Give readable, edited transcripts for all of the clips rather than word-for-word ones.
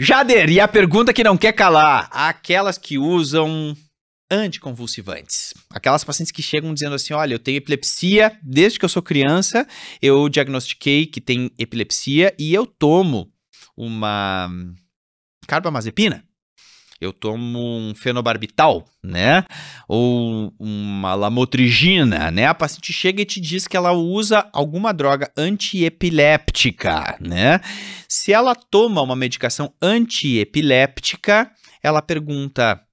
Jader, e a pergunta que não quer calar, aquelas que usam anticonvulsivantes. Aquelas pacientes que chegam dizendo assim, olha, eu tenho epilepsia, desde que eu sou criança, eu diagnostiquei que tem epilepsia e eu tomo uma carbamazepina, eu tomo um fenobarbital, né, ou uma lamotrigina, né, a paciente chega e te diz que ela usa alguma droga antiepiléptica, né, se ela toma uma medicação antiepiléptica, ela pergunta,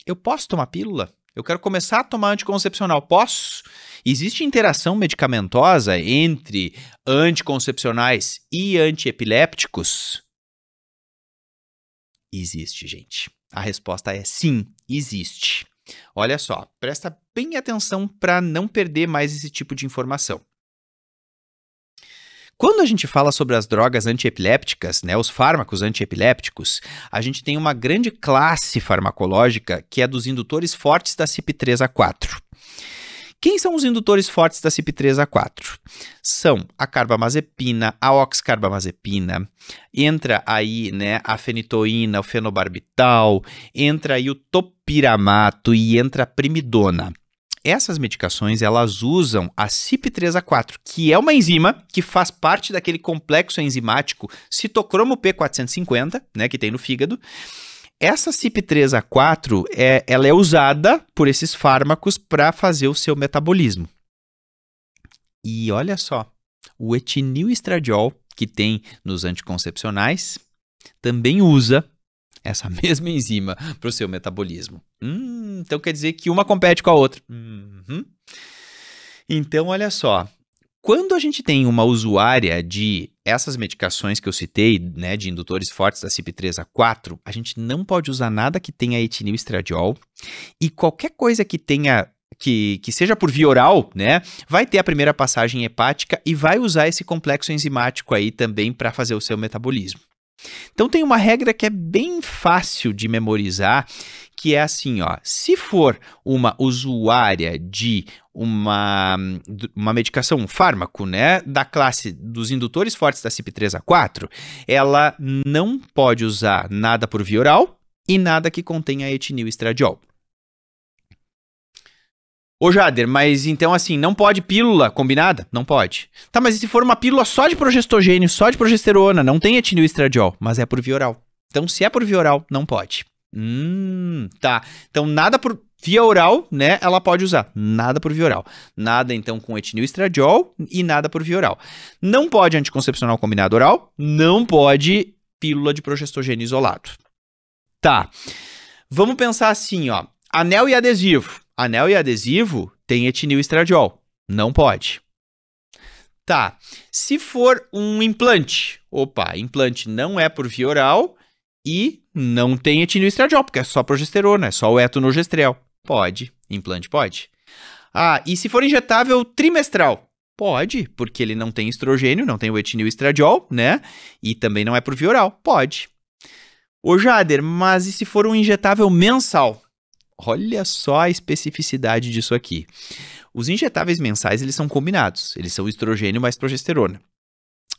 eu posso tomar pílula? Eu quero começar a tomar anticoncepcional, posso? Existe interação medicamentosa entre anticoncepcionais e antiepilépticos? Existe, gente. A resposta é sim, existe. Olha só, presta bem atenção para não perder mais esse tipo de informação. Quando a gente fala sobre as drogas antiepilépticas, né, os fármacos antiepilépticos, a gente tem uma grande classe farmacológica que é dos indutores fortes da CYP3A4. Quem são os indutores fortes da CYP3A4? São a carbamazepina, a oxcarbamazepina, entra aí, né, a fenitoína, o fenobarbital, entra aí o topiramato e entra a primidona. Essas medicações, elas usam a CYP3A4, que é uma enzima que faz parte daquele complexo enzimático citocromo P450, né, que tem no fígado. Essa CYP3A4, ela é usada por esses fármacos para fazer o seu metabolismo. E olha só, o etinilestradiol, que tem nos anticoncepcionais, também usa essa mesma enzima para o seu metabolismo. Então quer dizer que uma compete com a outra. Então, olha só. Quando a gente tem uma usuária de essas medicações que eu citei, né, de indutores fortes da CYP3A4, a gente não pode usar nada que tenha etinilestradiol e qualquer coisa que tenha que seja por via oral, né, vai ter a primeira passagem hepática e vai usar esse complexo enzimático aí também para fazer o seu metabolismo. Então tem uma regra que é bem fácil de memorizar, que é assim, ó, se for uma usuária de uma medicação, um fármaco, né, da classe dos indutores fortes da CYP3A4, ela não pode usar nada por via oral e nada que contenha etinilestradiol. Ô Jader, mas então assim, não pode pílula combinada? Não pode. Tá, mas e se for uma pílula só de progestogênio, só de progesterona, não tem etinilestradiol, mas é por via oral. Então se é por via oral, não pode. Tá. Então nada por via oral, né, ela pode usar. Nada por via oral. Nada então com etinilestradiol e nada por via oral. Não pode anticoncepcional combinado oral, não pode pílula de progestogênio isolado. Tá. Vamos pensar assim, ó, anel e adesivo. Anel e adesivo tem etinilestradiol. Não pode. Tá. Se for um implante, implante não é por via oral e não tem etinilestradiol, porque é só progesterona, é só o etonogestrel. Pode. Implante pode. E se for injetável trimestral? Pode, porque ele não tem estrogênio, não tem o etinilestradiol, né? E também não é por via oral. Pode. Ô Jader, mas e se for um injetável mensal? Olha só a especificidade disso aqui. Os injetáveis mensais, eles são combinados. Eles são estrogênio mais progesterona.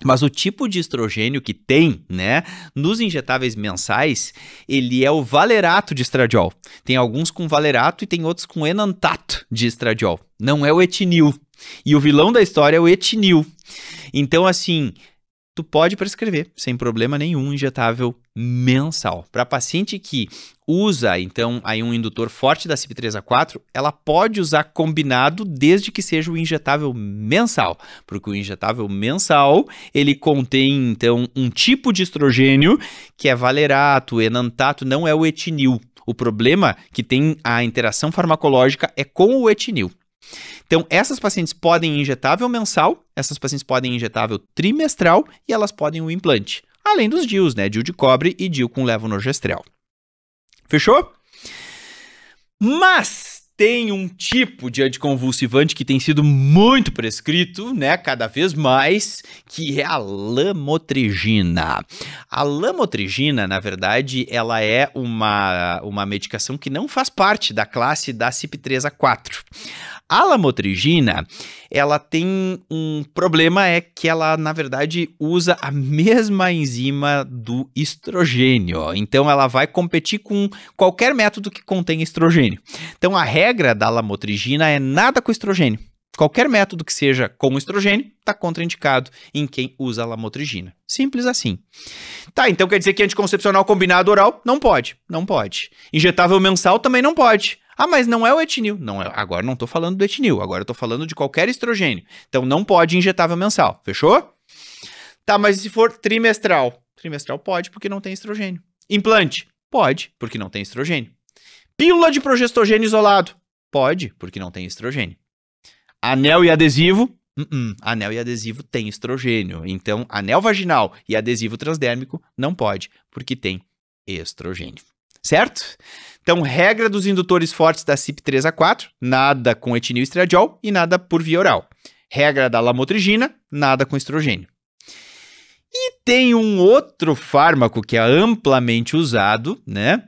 Mas o tipo de estrogênio que tem, né, nos injetáveis mensais, ele é o valerato de estradiol. Tem alguns com valerato e tem outros com enantato de estradiol. Não é o etinil. E o vilão da história é o etinil. Então, assim, tu pode prescrever, sem problema nenhum, injetável mensal. Para paciente que usa, então, aí um indutor forte da CYP3A4, ela pode usar combinado desde que seja o injetável mensal, porque o injetável mensal, ele contém, então, um tipo de estrogênio que é valerato, enantato, não é o etinil. O problema que tem a interação farmacológica é com o etinil. Então, essas pacientes podem injetável mensal, essas pacientes podem injetável trimestral e elas podem o implante. Além dos DIUs, né? DIU de cobre e DIU com levonorgestrel. Fechou? Mas tem um tipo de anticonvulsivante que tem sido muito prescrito, né, cada vez mais, que é a lamotrigina. A lamotrigina, na verdade, ela é uma medicação que não faz parte da classe da CYP3A4. A lamotrigina, ela tem um problema, é que ela, na verdade, usa a mesma enzima do estrogênio. Então, ela vai competir com qualquer método que contém estrogênio. Então, a regra da lamotrigina é nada com estrogênio. Qualquer método que seja com estrogênio está contraindicado em quem usa a lamotrigina. Simples assim. Tá, então quer dizer que anticoncepcional combinado oral? Não pode. Não pode. Injetável mensal também não pode. Ah, mas não é o etinil. Não, agora não estou falando do etinil, agora estou falando de qualquer estrogênio. Então não pode injetável mensal. Fechou? Tá, mas se for trimestral? Trimestral pode porque não tem estrogênio. Implante? Pode, porque não tem estrogênio. Pílula de progestogênio isolado? Pode, porque não tem estrogênio. Anel e adesivo? Anel e adesivo tem estrogênio. Então, anel vaginal e adesivo transdérmico não pode, porque tem estrogênio. Certo? Então, regra dos indutores fortes da CYP3A4, nada com etinil e estradiol e nada por via oral. Regra da lamotrigina, nada com estrogênio. E tem um outro fármaco que é amplamente usado, né?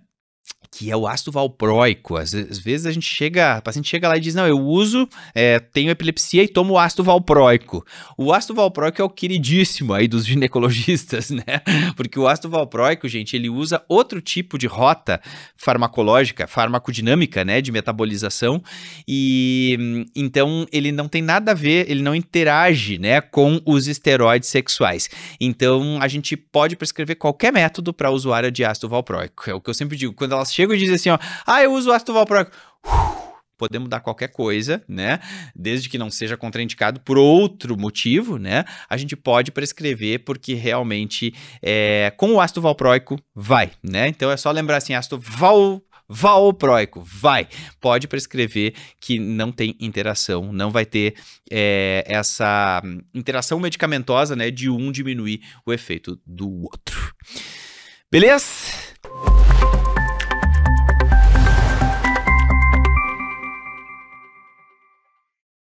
Que é o ácido valproico. Às vezes a paciente chega lá e diz, não, eu uso, tenho epilepsia e tomo ácido valproico. O ácido valproico é o queridíssimo aí dos ginecologistas, né? Porque o ácido valproico, gente, ele usa outro tipo de rota farmacológica, farmacodinâmica, né, de metabolização, e então ele não tem nada a ver, ele não interage, né, com os esteroides sexuais. Então a gente pode prescrever qualquer método para a usuária de ácido valproico. É o que eu sempre digo, quando elas chegam e dizem assim, ó, eu uso ácido valproico. Podemos dar qualquer coisa, né? Desde que não seja contraindicado por outro motivo, né? A gente pode prescrever porque realmente com o ácido valproico vai, né? Então é só lembrar assim, ácido valproico, pode prescrever que não tem interação, não vai ter essa interação medicamentosa, né? De um diminuir o efeito do outro. Beleza?